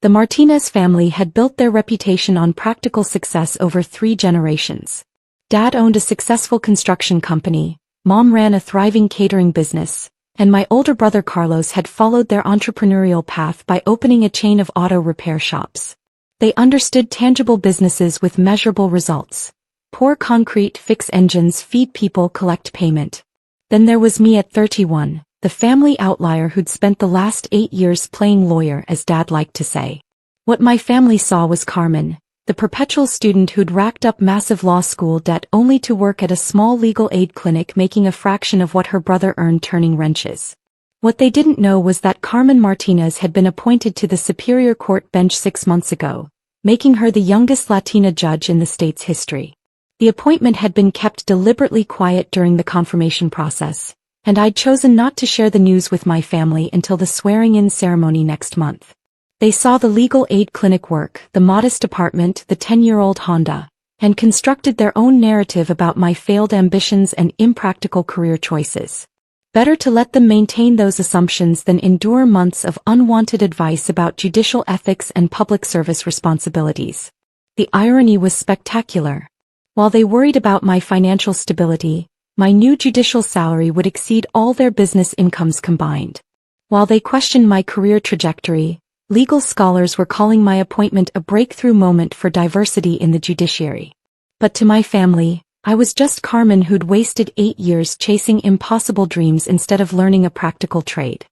The Martinez family had built their reputation on practical success over 3 generations. Dad owned a successful construction company, Mom ran a thriving catering business, and my older brother Carlos had followed their entrepreneurial path by opening a chain of auto repair shops. They understood tangible businesses with measurable results. Pour concrete, fix engines, feed people, collect payment. Then there was me at 31, the family outlier who'd spent the last 8 years playing lawyer, as Dad liked to say. What my family saw was Carmen, the perpetual student who'd racked up massive law school debt only to work at a small legal aid clinic making a fraction of what her brother earned turning wrenches. What they didn't know was that Carmen Martinez had been appointed to the Superior Court bench 6 months ago, making her the youngest Latina judge in the state's history. The appointment had been kept deliberately quiet during the confirmation process, and I'd chosen not to share the news with my family until the swearing-in ceremony next month. They saw the legal aid clinic work, the modest apartment, the 10-year-old Honda, and constructed their own narrative about my failed ambitions and impractical career choices. Better to let them maintain those assumptions than endure months of unwanted advice about judicial ethics and public service responsibilities. The irony was spectacular. While they worried about my financial stability, my new judicial salary would exceed all their business incomes combined. While they questioned my career trajectory, legal scholars were calling my appointment a breakthrough moment for diversity in the judiciary. But to my family, I was just Carmen who'd wasted 8 years chasing impossible dreams instead of learning a practical trade.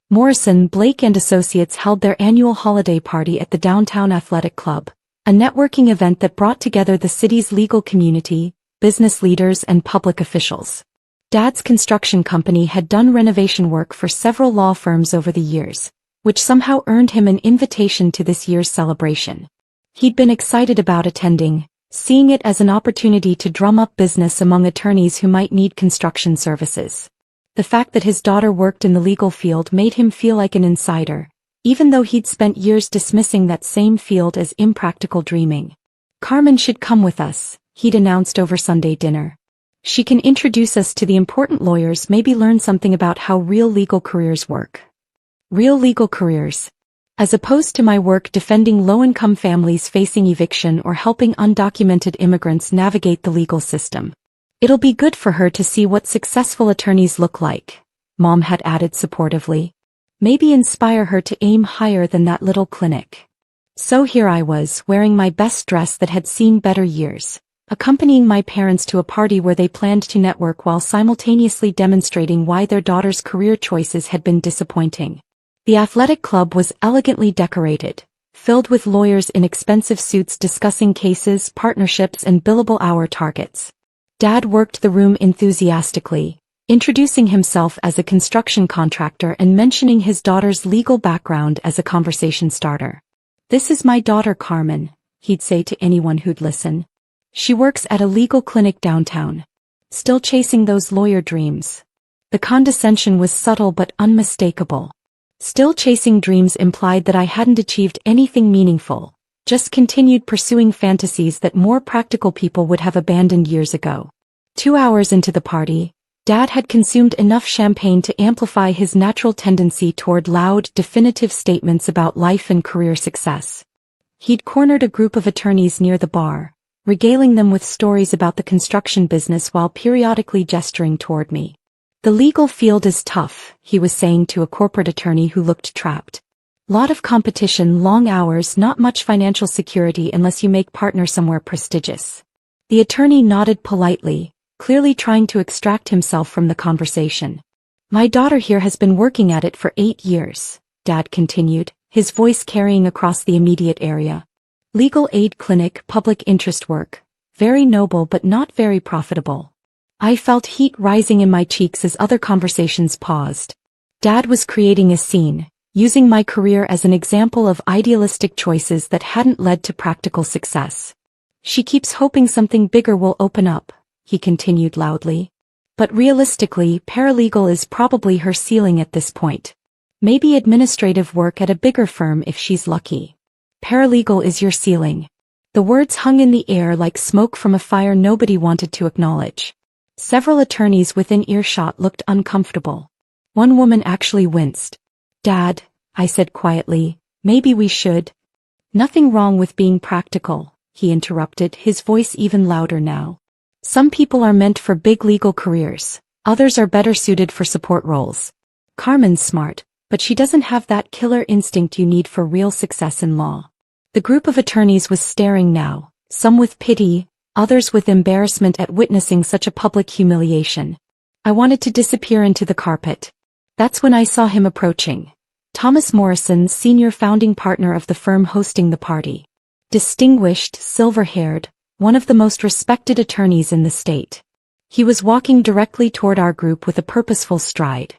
Morrison, Blake and Associates held their annual holiday party at the Downtown Athletic Club, a networking event that brought together the city's legal community, business leaders and public officials. Dad's construction company had done renovation work for several law firms over the years, which somehow earned him an invitation to this year's celebration. He'd been excited about attending, seeing it as an opportunity to drum up business among attorneys who might need construction services. The fact that his daughter worked in the legal field made him feel like an insider, even though he'd spent years dismissing that same field as impractical dreaming. Carmen should come with us, he'd announced over Sunday dinner. She can introduce us to the important lawyers, maybe learn something about how real legal careers work. Real legal careers. As opposed to my work defending low-income families facing eviction or helping undocumented immigrants navigate the legal system. It'll be good for her to see what successful attorneys look like, Mom had added supportively. Maybe inspire her to aim higher than that little clinic. So here I was, wearing my best dress that had seen better years, accompanying my parents to a party where they planned to network while simultaneously demonstrating why their daughter's career choices had been disappointing. The athletic club was elegantly decorated, filled with lawyers in expensive suits discussing cases, partnerships and billable hour targets. Dad worked the room enthusiastically, introducing himself as a construction contractor and mentioning his daughter's legal background as a conversation starter. "This is my daughter Carmen," he'd say to anyone who'd listen. "She works at a legal clinic downtown. Still chasing those lawyer dreams." The condescension was subtle but unmistakable. Still chasing dreams implied that I hadn't achieved anything meaningful, just continued pursuing fantasies that more practical people would have abandoned years ago. 2 hours into the party, Dad had consumed enough champagne to amplify his natural tendency toward loud, definitive statements about life and career success. He'd cornered a group of attorneys near the bar, regaling them with stories about the construction business while periodically gesturing toward me. "The legal field is tough," he was saying to a corporate attorney who looked trapped. "Lot of competition, long hours, not much financial security unless you make partner somewhere prestigious." The attorney nodded politely, clearly trying to extract himself from the conversation. "My daughter here has been working at it for 8 years, Dad continued, his voice carrying across the immediate area. "Legal aid clinic, public interest work. Very noble but not very profitable." I felt heat rising in my cheeks as other conversations paused. Dad was creating a scene, using my career as an example of idealistic choices that hadn't led to practical success. "She keeps hoping something bigger will open up," he continued loudly. "But realistically, paralegal is probably her ceiling at this point. Maybe administrative work at a bigger firm if she's lucky. Paralegal is your ceiling." The words hung in the air like smoke from a fire nobody wanted to acknowledge. Several attorneys within earshot looked uncomfortable. One woman actually winced. "Dad," I said quietly, "maybe we should." Nothing wrong with being practical, he interrupted, his voice even louder now. Some people are meant for big legal careers, others are better suited for support roles. Carmen's smart, but she doesn't have that killer instinct you need for real success in law. The group of attorneys was staring now, some with pity, others with embarrassment at witnessing such a public humiliation. I wanted to disappear into the carpet. That's when I saw him approaching. Thomas Morrison, senior founding partner of the firm hosting the party. Distinguished, silver-haired, one of the most respected attorneys in the state. He was walking directly toward our group with a purposeful stride.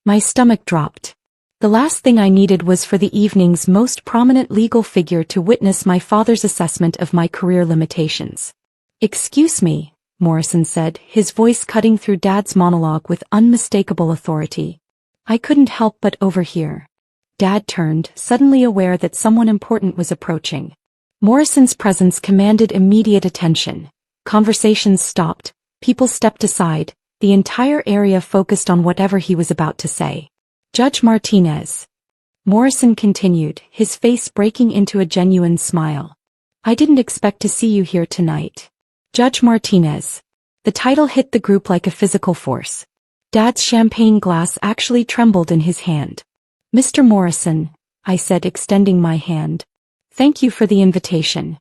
My stomach dropped. The last thing I needed was for the evening's most prominent legal figure to witness my father's assessment of my career limitations. "Excuse me," Morrison said, his voice cutting through Dad's monologue with unmistakable authority. I couldn't help but overhear. Dad turned, suddenly aware that someone important was approaching. Morrison's presence commanded immediate attention. Conversations stopped, people stepped aside, the entire area focused on whatever he was about to say. "Judge Martinez," Morrison continued, his face breaking into a genuine smile. "I didn't expect to see you here tonight." Judge Martinez. The title hit the group like a physical force. Dad's champagne glass actually trembled in his hand. "Mr. Morrison," I said, extending my hand. "Thank you for the invitation.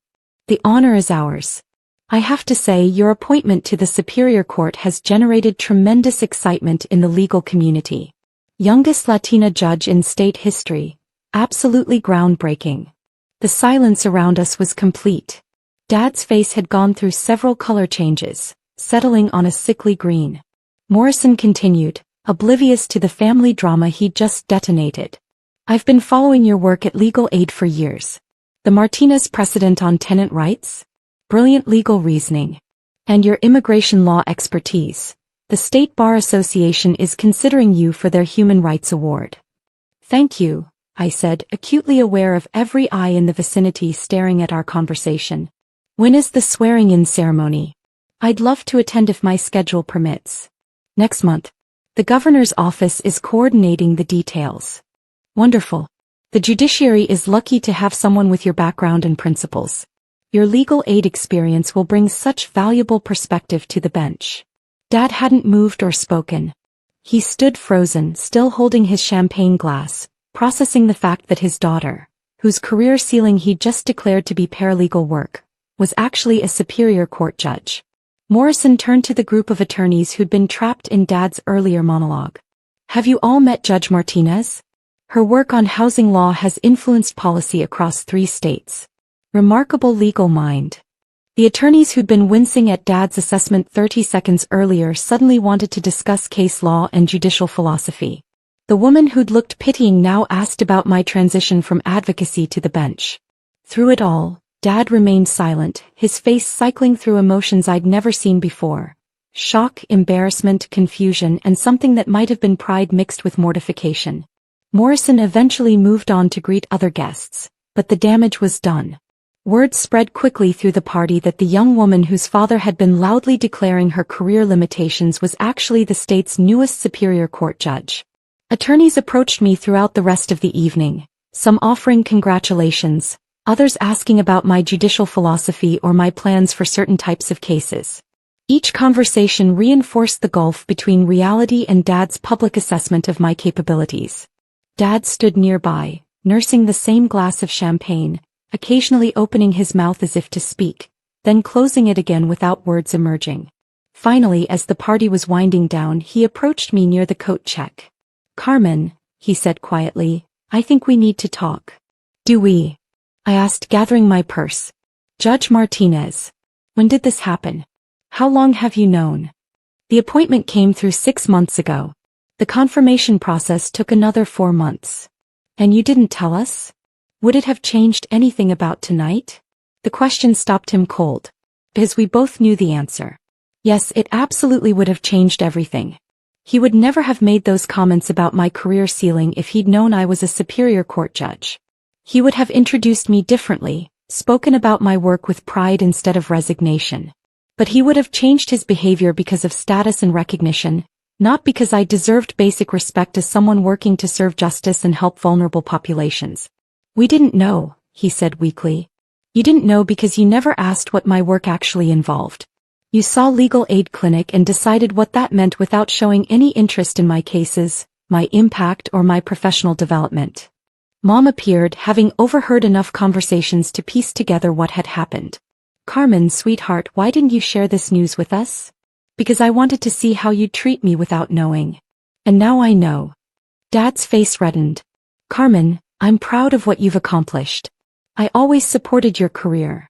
The honor is ours. I have to say your appointment to the Superior Court has generated tremendous excitement in the legal community. Youngest Latina judge in state history. Absolutely groundbreaking." The silence around us was complete. Dad's face had gone through several color changes, settling on a sickly green. Morrison continued, oblivious to the family drama he'd just detonated. "I've been following your work at Legal Aid for years. The Martinez precedent on tenant rights? Brilliant legal reasoning. And your immigration law expertise. The State Bar Association is considering you for their Human Rights Award." "Thank you," I said, acutely aware of every eye in the vicinity staring at our conversation. "When is the swearing-in ceremony?" "I'd love to attend if my schedule permits." "Next month. The governor's office is coordinating the details." "Wonderful. The judiciary is lucky to have someone with your background and principles. Your legal aid experience will bring such valuable perspective to the bench." Dad hadn't moved or spoken. He stood frozen, still holding his champagne glass, processing the fact that his daughter, whose career ceiling he'd just declared to be paralegal work, was actually a Superior Court judge. Morrison turned to the group of attorneys who'd been trapped in Dad's earlier monologue. "Have you all met Judge Martinez? Her work on housing law has influenced policy across 3 states. Remarkable legal mind." The attorneys who'd been wincing at Dad's assessment 30 seconds earlier suddenly wanted to discuss case law and judicial philosophy. The woman who'd looked pitying now asked about my transition from advocacy to the bench. Through it all, Dad remained silent, his face cycling through emotions I'd never seen before. Shock, embarrassment, confusion, and something that might have been pride mixed with mortification. Morrison eventually moved on to greet other guests, but the damage was done. Word spread quickly through the party that the young woman whose father had been loudly declaring her career limitations was actually the state's newest Superior Court judge. Attorneys approached me throughout the rest of the evening, some offering congratulations, others asking about my judicial philosophy or my plans for certain types of cases. Each conversation reinforced the gulf between reality and Dad's public assessment of my capabilities. Dad stood nearby, nursing the same glass of champagne, occasionally opening his mouth as if to speak, then closing it again without words emerging. Finally, as the party was winding down, he approached me near the coat check. "Carmen," he said quietly, "I think we need to talk." "Do we?" I asked, gathering my purse. "Judge Martinez. When did this happen? How long have you known?" "The appointment came through 6 months ago. The confirmation process took another 4 months. And you didn't tell us? Would it have changed anything about tonight?" The question stopped him cold. Because we both knew the answer. Yes, it absolutely would have changed everything. He would never have made those comments about my career ceiling if he'd known I was a Superior Court judge. He would have introduced me differently, spoken about my work with pride instead of resignation. But he would have changed his behavior because of status and recognition, not because I deserved basic respect as someone working to serve justice and help vulnerable populations. We didn't know, he said weakly. You didn't know because you never asked what my work actually involved. You saw legal aid clinic and decided what that meant without showing any interest in my cases, my impact or my professional development. Mom appeared, having overheard enough conversations to piece together what had happened. Carmen, sweetheart, why didn't you share this news with us? Because I wanted to see how you'd treat me without knowing. And now I know. Dad's face reddened. Carmen, I'm proud of what you've accomplished. I always supported your career.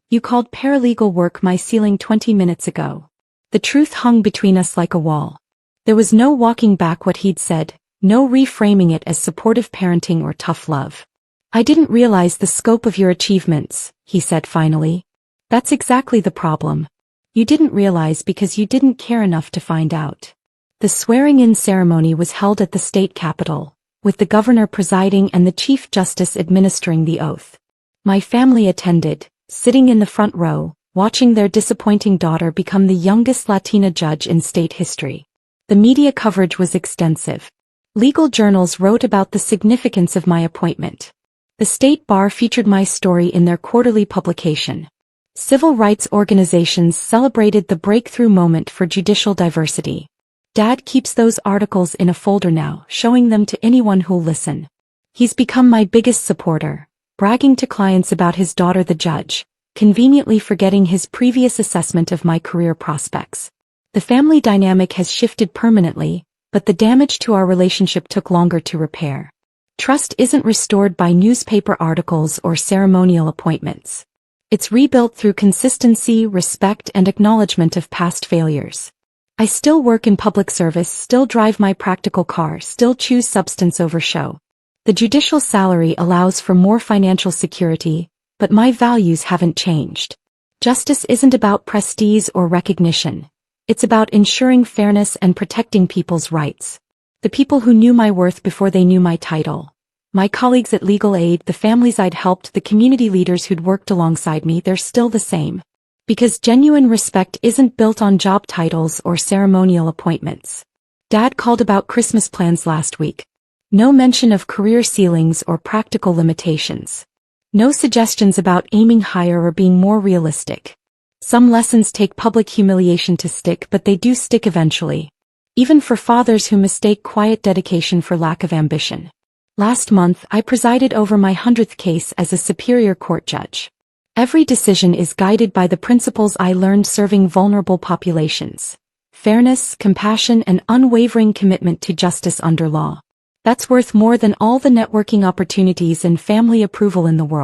You called paralegal work my ceiling 20 minutes ago. The truth hung between us like a wall. There was no walking back what he'd said, no reframing it as supportive parenting or tough love. I didn't realize the scope of your achievements, he said finally. That's exactly the problem. You didn't realize because you didn't care enough to find out. The swearing-in ceremony was held at the state capitol, with the governor presiding and the chief justice administering the oath. My family attended, sitting in the front row, watching their disappointing daughter become the youngest Latina judge in state history. The media coverage was extensive. Legal journals wrote about the significance of my appointment. The state bar featured my story in their quarterly publication. Civil rights organizations celebrated the breakthrough moment for judicial diversity. Dad keeps those articles in a folder now, showing them to anyone who'll listen. He's become my biggest supporter, bragging to clients about his daughter the judge, conveniently forgetting his previous assessment of my career prospects. The family dynamic has shifted permanently, but the damage to our relationship took longer to repair. Trust isn't restored by newspaper articles or ceremonial appointments. It's rebuilt through consistency, respect, and acknowledgement of past failures. I still work in public service, still drive my practical car, still choose substance over show. The judicial salary allows for more financial security, but my values haven't changed. Justice isn't about prestige or recognition. It's about ensuring fairness and protecting people's rights. The people who knew my worth before they knew my title. My colleagues at Legal Aid, the families I'd helped, the community leaders who'd worked alongside me, they're still the same. Because genuine respect isn't built on job titles or ceremonial appointments. Dad called about Christmas plans last week. No mention of career ceilings or practical limitations. No suggestions about aiming higher or being more realistic. Some lessons take public humiliation to stick, but they do stick eventually. Even for fathers who mistake quiet dedication for lack of ambition. Last month, I presided over my 100th case as a Superior Court judge. Every decision is guided by the principles I learned serving vulnerable populations. Fairness, compassion, and unwavering commitment to justice under law. That's worth more than all the networking opportunities and family approval in the world.